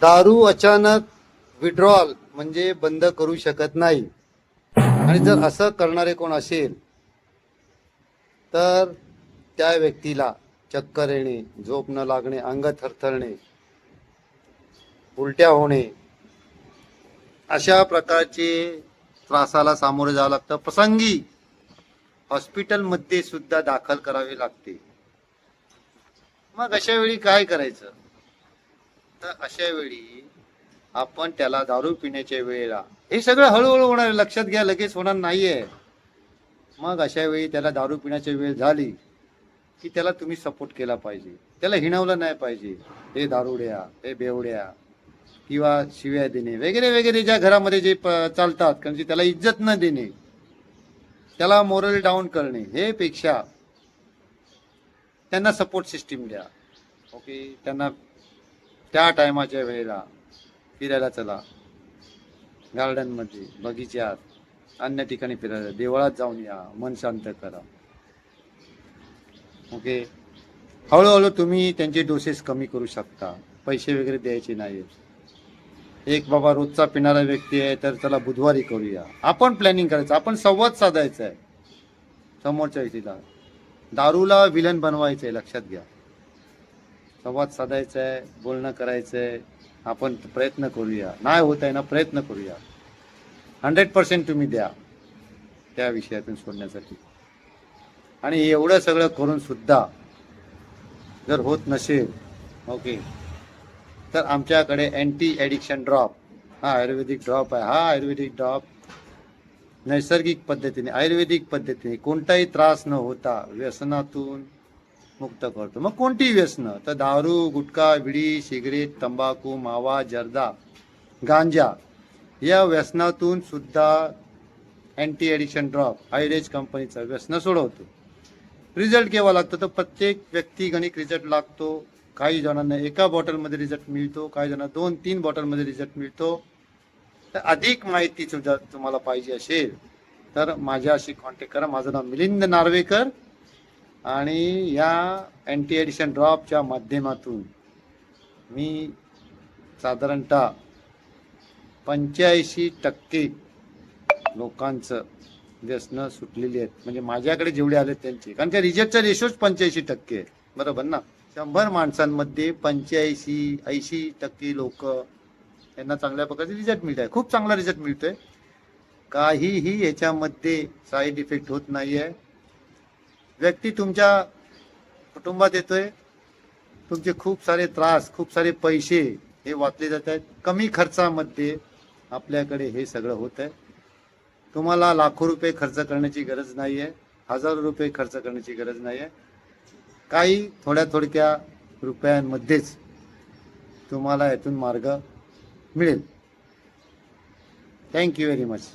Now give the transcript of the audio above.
दारू अचानक विड्रॉल म्हणजे बंद करू शकत नाही. आणि जर असं करणारे कोण असेल तर त्या व्यक्तीला चक्कर येणे, झोप न लागणे, अंग थरथरणे, उलट्या होणे अशा प्रकारचे त्रासाला सामोरे जावं लागतं. प्रसंगी हॉस्पिटलमध्ये सुद्धा दाखल करावे लागते. मग अशा वेळी काय करायचं? तर अशा वेळी आपण त्याला दारू पिण्याच्या वेळेला, हे सगळं हळूहळू होणार आहे, लक्षात घ्या, लगेच होणार नाहीये. मग अशा वेळी त्याला दारू पिण्याची वेळ झाली की त्याला तुम्ही सपोर्ट केला पाहिजे. त्याला हिणवलं नाही पाहिजे, हे दारुड्या, हे बेवड्या, किंवा शिव्या देणे वगैरे वगैरे ज्या घरामध्ये जे चालतात, कारण की त्याला इज्जत न देणे, त्याला मोरल डाऊन करणे, हे पेक्षा त्यांना सपोर्ट सिस्टीम द्या. ओके, त्यांना त्या टायमाच्या वेळेला फिरायला चला, गार्डनमध्ये, बगीच्यात, अन्य ठिकाणी फिरायला, देवळात जाऊन या, मन शांत करा. ओके, हळूहळू तुम्ही त्यांचे डोसेस कमी करू शकता. पैसे वगैरे द्यायचे नाहीत. एक बाबा रोजचा पिणारा व्यक्ती आहे तर त्याला बुधवारी करूया, आपण प्लॅनिंग करायचं, आपण संवाद साधायचा आहे समोरच्या व्यक्तीला. दारूला विलन बनवायचं आहे, लक्षात घ्या. संवाद साधायचा आहे, बोलणं करायचं आहे, आपण प्रयत्न करूया. नाही होत आहे ना, प्रयत्न करूया. 100% तुम्ही द्या त्या विषयातून सोडण्यासाठी. आणि एवढं सगळं करून सुद्धा जर होत नसेल, ओके, तर आमच्याकडे अँटी ॲडिक्शन ड्रॉप हा आयुर्वेदिक ड्रॉप आहे. हा आयुर्वेदिक ड्रॉप नैसर्गिक पद्धतीने, आयुर्वेदिक पद्धतीने, कोणताही त्रास न होता व्यसनातून मुक्त करतो. मग कोणतीही व्यसनं, तर दारू, गुटखा, विडी, सिगरेट, तंबाखू, मावा, जर्दा, गांजा, या व्यसनातून सुद्धा अँटी ॲडिक्शन ड्रॉप आयुर्वेज कंपनीचा व्यसन सोडवतो. रिझल्ट केव्हा लागतो? तर प्रत्येक व्यक्ती गणिक रिझल्ट लागतो. काही जणांना एका बॉटलमध्ये रिझल्ट मिळतो, काही जणांना 2-3 बॉटलमध्ये रिझल्ट मिळतो. तर अधिक माहिती सुद्धा तुम्हाला पाहिजे असेल तर माझ्याशी कॉन्टॅक्ट करा. माझं नाव मिलिंद नार्वेकर आणि या अँटी ॲडिक्शन ड्रॉपच्या माध्यमातून मी साधारणतः 85% लोकांचं व्यसनं सुटलेली आहेत. म्हणजे माझ्याकडे जेवढे आले त्यांचे, कारण त्या रिजेक्टचा रेशोच 85% आहे, बरोबर ना? 100 माणसांमध्ये 85-80% लोक यांना चांगल्या प्रकारचे रिझल्ट मिळत आहे. खूप चांगला रिझल्ट मिळतोय. काहीही याच्यामध्ये साईड इफेक्ट होत नाहीये. व्यक्ती तुमच्या कुटुंबात येतोय, तुमचे खूप सारे त्रास, खूप सारे पैसे हे वाचले जात आहेत. कमी खर्चामध्ये आपल्याकडे हे सगळं होत आहे. तुम्हाला लाखो रुपये खर्च करण्याची गरज नाही आहे, हजारो रुपये खर्च करण्याची गरज नाही आहे. काही थोड्या रुपयांमध्येच तुम्हाला यातून मार्ग मिळेल. Thank you very much.